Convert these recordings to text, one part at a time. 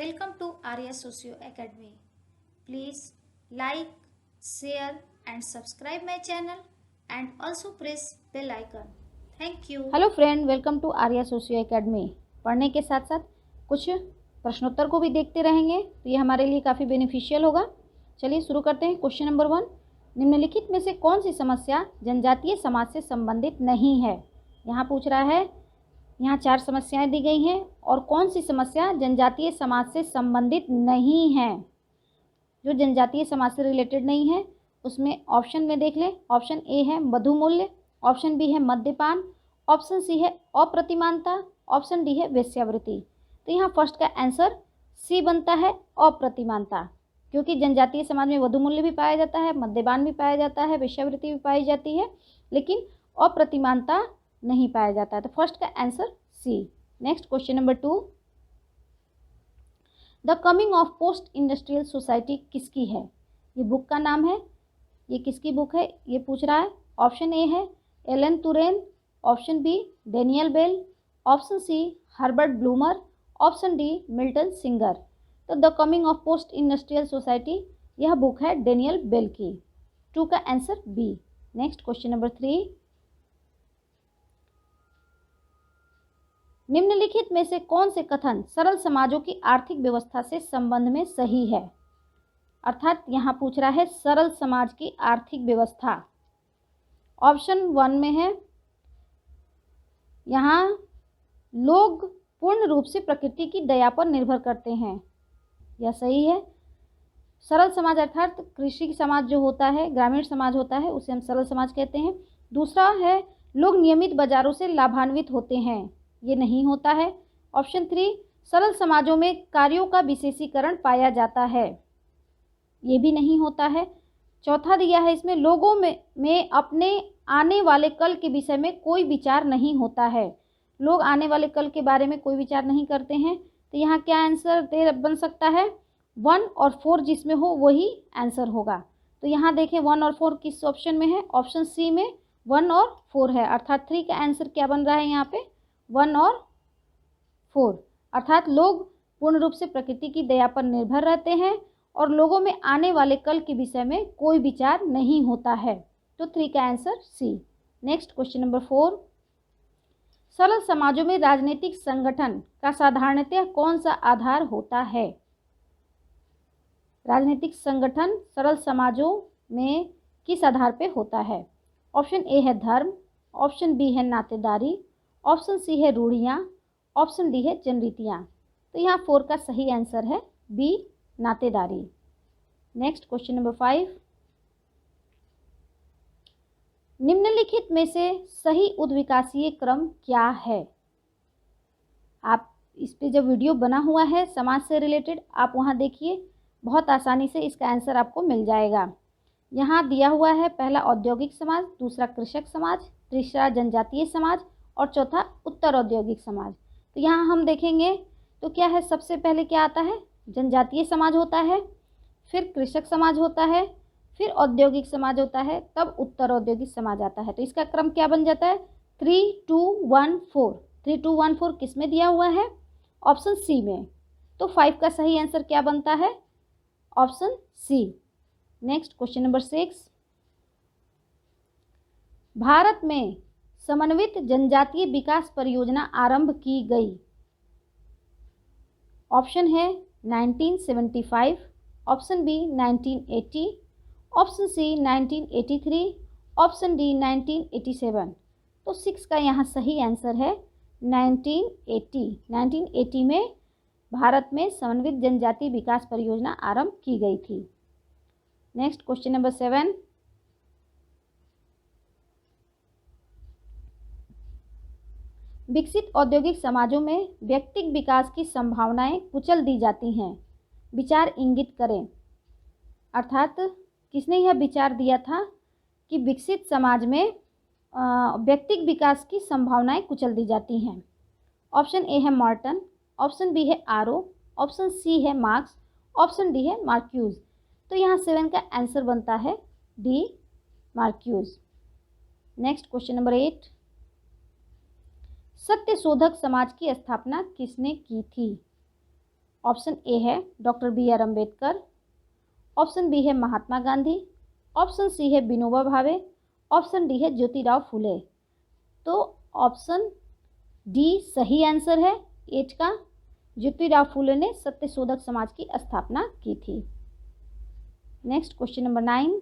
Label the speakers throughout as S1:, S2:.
S1: Welcome to Arya Socio Academy. Please like, share and subscribe my channel and also press bell icon. Thank you.
S2: Hello friend, welcome to Arya socio academy. पढ़ने के साथ साथ कुछ प्रश्नोत्तर को भी देखते रहेंगे तो ये हमारे लिए काफ़ी बेनिफिशियल होगा। चलिए शुरू करते हैं। क्वेश्चन नंबर 1, निम्नलिखित में से कौन सी समस्या जनजातीय समाज से संबंधित नहीं है। यहाँ पूछ रहा है, यहाँ 4 समस्याएं दी गई हैं और कौन सी समस्या जनजातीय समाज से संबंधित नहीं है। जो जनजातीय समाज से रिलेटेड नहीं है उसमें ऑप्शन में देख लें। ऑप्शन ए है मधुमूल्य, ऑप्शन बी है मद्यपान, ऑप्शन सी है अप्रतिमानता, ऑप्शन डी है वेश्यावृत्ति। तो यहाँ फर्स्ट का आंसर सी बनता है, अप्रतिमानता, क्योंकि जनजातीय समाज में वधुमूल्य भी पाया जाता है, मद्यपान भी पाया जाता है, वेश्यावृत्ति भी पाई जाती है, लेकिन अप्रतिमानता नहीं पाया जाता है। तो फर्स्ट का answer C. Next question number 2, the coming of post industrial society किसकी है। ये बुक का नाम है, ये किसकी बुक है ये पूछ रहा है। ऑप्शन ए है Alain Touraine, option B Daniel Bell, option C Herbert Blumer, option D Milton Singer. तो the coming of post industrial society यह बुक है डेनियल बेल की। 2 का answer B. Next question number 3, निम्नलिखित में से कौन से कथन सरल समाजों की आर्थिक व्यवस्था से संबंध में सही है। अर्थात यहाँ पूछ रहा है सरल समाज की आर्थिक व्यवस्था। ऑप्शन 1 में है, यहाँ लोग पूर्ण रूप से प्रकृति की दया पर निर्भर करते हैं, यह सही है। सरल समाज अर्थात कृषि समाज जो होता है, ग्रामीण समाज होता है, उसे हम सरल समाज कहते हैं। दूसरा है लोग नियमित बाजारों से लाभान्वित होते हैं, ये नहीं होता है। ऑप्शन 3, सरल समाजों में कार्यों का विशेषीकरण पाया जाता है, ये भी नहीं होता है। चौथा दिया है इसमें लोगों में अपने आने वाले कल के विषय में कोई विचार नहीं होता है, लोग आने वाले कल के बारे में कोई विचार नहीं करते हैं। तो यहाँ क्या आंसर बन सकता है, 1 और 4 जिसमें हो वही आंसर होगा। तो यहाँ देखें 1 और 4 किस ऑप्शन में है, ऑप्शन सी में 1 और 4 है, अर्थात 3 का आंसर क्या बन रहा है यहाँ पे 1 और 4। अर्थात लोग पूर्ण रूप से प्रकृति की दया पर निर्भर रहते हैं और लोगों में आने वाले कल के विषय में कोई विचार नहीं होता है। तो 3 का answer C. Next question number 4, सरल समाजों में राजनीतिक संगठन का साधारणतः कौन सा आधार होता है। राजनीतिक संगठन सरल समाजों में किस आधार पे होता है। ऑप्शन ए है धर्म, ऑप्शन बी है नातेदारी, ऑप्शन सी है रूढ़ियाँ, ऑप्शन डी है जनरीतियाँ। तो यहाँ 4 का सही आंसर है बी, नातेदारी। नेक्स्ट क्वेश्चन नंबर 5, निम्नलिखित में से सही उद्विकासीय क्रम क्या है। आप इस पे जब वीडियो बना हुआ है समाज से रिलेटेड, आप वहाँ देखिए, बहुत आसानी से इसका आंसर आपको मिल जाएगा। यहाँ दिया हुआ है पहला औद्योगिक समाज, दूसरा कृषक समाज, तीसरा जनजातीय समाज और चौथा उत्तर औद्योगिक समाज। तो यहाँ हम देखेंगे तो क्या है, सबसे पहले क्या आता है, जनजातीय समाज होता है, फिर कृषक समाज होता है, फिर औद्योगिक समाज होता है, तब उत्तर औद्योगिक समाज आता है। तो इसका क्रम क्या बन जाता है 3, 2, 1, 4। 3, 2, 1, 4 किस में दिया हुआ है, ऑप्शन सी में। तो 5 का सही आंसर क्या बनता है, option C. Next question number 6, Bharat में समन्वित जनजातीय विकास परियोजना आरंभ की गई। ऑप्शन है 1975, option B 1980, option C 1983, option D 1987। तो 6 का यहाँ सही आंसर है 1980। 1980 में भारत में समन्वित जनजातीय विकास परियोजना आरंभ की गई थी। नेक्स्ट क्वेश्चन नंबर 7, विकसित औद्योगिक समाजों में व्यक्तिगत विकास की संभावनाएं कुचल दी जाती हैं, विचार इंगित करें। अर्थात किसने यह विचार दिया था कि विकसित समाज में व्यक्तिगत विकास की संभावनाएं कुचल दी जाती हैं। ऑप्शन ए है मॉर्टन, ऑप्शन बी है आरो, ऑप्शन सी है मार्क्स, ऑप्शन डी है मार्क्यूज। तो यहाँ 7 का आंसर बनता है D, Marcuse. Next question number 8, Satyashodhak Samaj की स्थापना किसने की थी। ऑप्शन ए है doctor B R Ambedkar, option B है महात्मा गांधी, ऑप्शन सी है विनोबा भावे, ऑप्शन डी है ज्योतिराव फुले। तो ऑप्शन डी सही आंसर है 8 का। ज्योतिराव फुले ने सत्यशोधक समाज की स्थापना की थी। नेक्स्ट क्वेश्चन नंबर 9,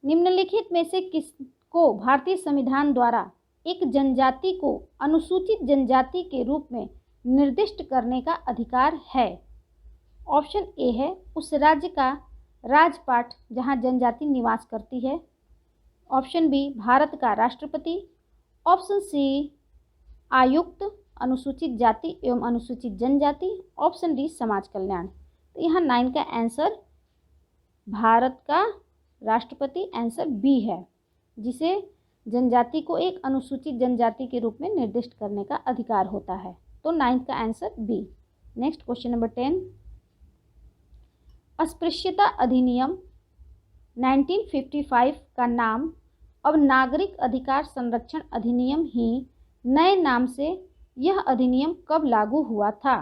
S2: निम्नलिखित में से किसको भारतीय संविधान द्वारा एक जनजाति को अनुसूचित जनजाति के रूप में निर्दिष्ट करने का अधिकार है? ऑप्शन ए है उस राज्य का राजपाट जहां जनजाति निवास करती है, ऑप्शन बी भारत का राष्ट्रपति, ऑप्शन सी आयुक्त अनुसूचित जाति एवं अनुसूचित जनजाति, ऑप्शन डी समाज कल्याण। तो यहाँ 9 का आंसर भारत का राष्ट्रपति आंसर बी है, जिसे जनजाति को एक अनुसूचित जनजाति के रूप में निर्दिष्ट करने का अधिकार होता है। तो 9 का answer B. Next question number 10, अस्पृश्यता अधिनियम 1955 का नाम अब नागरिक अधिकार संरक्षण अधिनियम ही नए नाम से यह अधिनियम कब लागू हुआ था?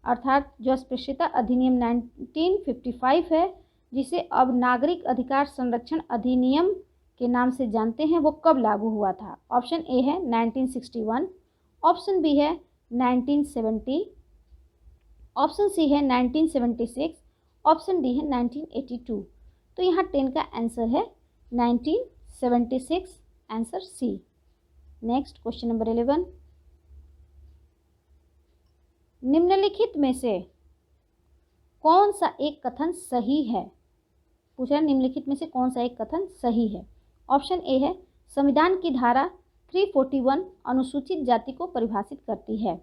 S2: अर्थात जो अस्पृश्यता अधिनियम 1955 है, जिसे अब नागरिक अधिकार संरक्षण अधिनियम के नाम से जानते हैं, वो कब लागू हुआ था? ऑप्शन ए है 1961, ऑप्शन बी है 1970, ऑप्शन सी है 1976, ऑप्शन डी है 1982। तो यहाँ 10 का आंसर है 1976, answer C. Next question number 11, निम्नलिखित में से कौन सा एक कथन सही है? पूछा निम्नलिखित में से कौन सा एक कथन सही है? ऑप्शन ए है संविधान की धारा 341 अनुसूचित जाति को परिभाषित करती है,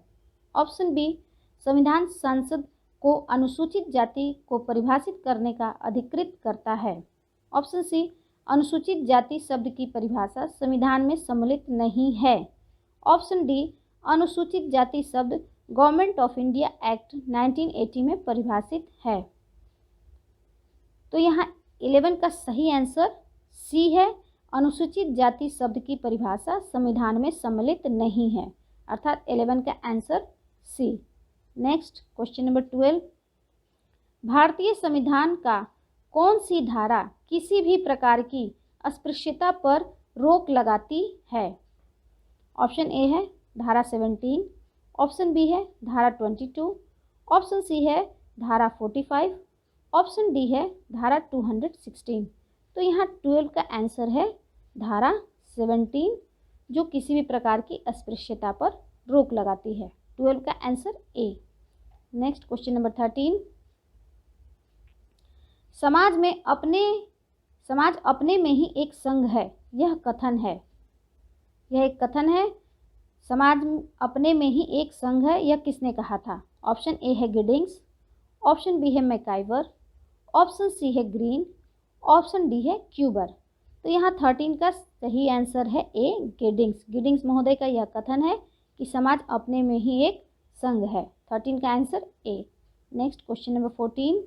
S2: ऑप्शन बी संविधान संसद को अनुसूचित जाति को परिभाषित करने का अधिकृत करता है, ऑप्शन सी अनुसूचित जाति शब्द की परिभाषा संविधान में सम्मिलित नहीं है, ऑप्शन डी अनुसूचित जाति शब्द गवर्नमेंट ऑफ इंडिया एक्ट 1980 में परिभाषित है। तो यहाँ 11 का सही आंसर सी है, अनुसूचित जाति शब्द की परिभाषा संविधान में सम्मिलित नहीं है, अर्थात 11 का answer C. Next question number 12, भारतीय संविधान का कौन सी धारा किसी भी प्रकार की अस्पृश्यता पर रोक लगाती है? ऑप्शन ए है धारा 17, ऑप्शन बी है धारा 22, ऑप्शन सी है धारा 45, ऑप्शन डी है धारा 216। तो यहाँ 12 का आंसर है धारा 17, जो किसी भी प्रकार की अस्पृश्यता पर रोक लगाती है। 12 का answer A. Next question number 13, समाज अपने में ही एक संघ है, यह कथन है। यह एक कथन है, समाज अपने में ही एक संघ है, यह किसने कहा था? ऑप्शन ए है गिडिंग्स, ऑप्शन बी है मैकाइवर, ऑप्शन सी है ग्रीन, ऑप्शन डी है क्यूबर। तो यहाँ 13 का सही आंसर है ए गिडिंग्स। गिडिंग्स महोदय का यह कथन है कि समाज अपने में ही एक संघ है। 13 का answer A. Next question number 14,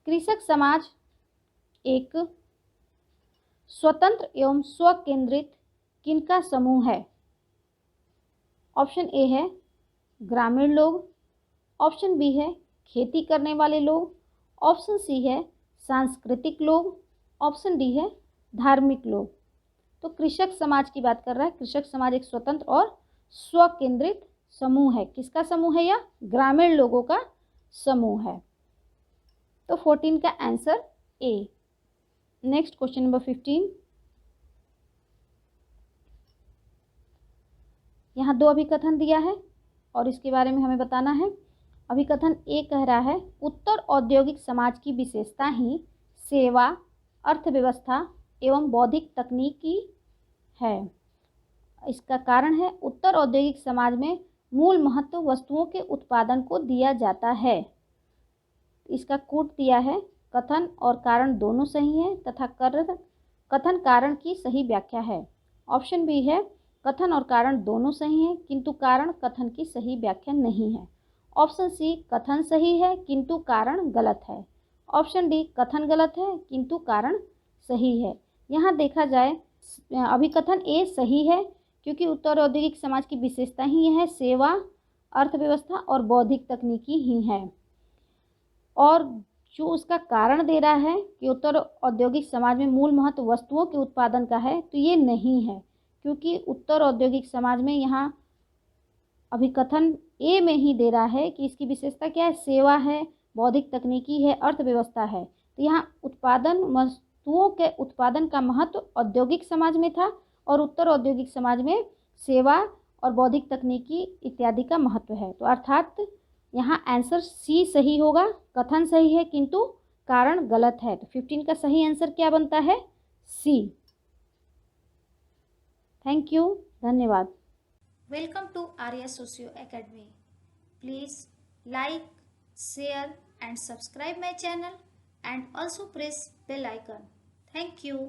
S2: कृषक समाज एक स्वतंत्र एवं स्वकेंद्रित किनका समूह है? ऑप्शन ए है ग्रामीण लोग, ऑप्शन बी है खेती करने वाले लोग, ऑप्शन सी है सांस्कृतिक लोग, ऑप्शन डी है धार्मिक लोग। तो कृषक समाज की बात कर रहा है। कृषक समाज एक स्वतंत्र और स्वकेंद्रित समूह है। किसका समूह है? यह ग्रामीण लोगों का समूह है। तो 14 का answer A. Next question number 15, यहाँ 2 अभिकथन दिया है और इसके बारे में हमें बताना है। अभिकथन ए कह रहा है उत्तर औद्योगिक समाज की विशेषता ही सेवा, अर्थव्यवस्था एवं बौद्धिक तकनीकी है। इसका कारण है उत्तर औद्योगिक समाज में मूल महत्व वस्तुओं के उत्पादन को दिया जाता है। इसका कूट दिया है कथन और कारण दोनों सही हैं तथा कथन कारण की सही व्याख्या है। ऑप्शन बी है कथन और कारण दोनों सही हैं किंतु कारण कथन की सही व्याख्या नहीं है। ऑप्शन सी कथन सही है किंतु कारण गलत है। ऑप्शन डी कथन गलत है किंतु कारण सही है। यहाँ देखा जाए अभिकथन ए सही है क्योंकि उत्तर औद्योगिक समाज की विशेषता ही यह है, सेवा, अर्थव्यवस्था और बौद्धिक तकनीकी ही है। और जो उसका कारण दे रहा है कि उत्तर औद्योगिक समाज में मूल महत्व वस्तुओं के उत्पादन का है, तो ये नहीं है, क्योंकि उत्तर औद्योगिक समाज में यहाँ अभिकथन ए में ही दे रहा है कि इसकी विशेषता क्या है, सेवा है, बौद्धिक तकनीकी है, अर्थव्यवस्था है। तो यहाँ उत्पादन, वस्तुओं के उत्पादन का महत्व औद्योगिक समाज में था और उत्तर औद्योगिक समाज में सेवा और बौद्धिक तकनीकी इत्यादि का महत्व है। तो अर्थात यहाँ आंसर सी सही होगा, कथन सही है किंतु कारण गलत है। तो 15 का सही आंसर क्या बनता है, सी। थैंक यू, धन्यवाद।
S1: Welcome to Arya Socio Academy. Please like, share and subscribe my channel and also press bell icon. Thank you.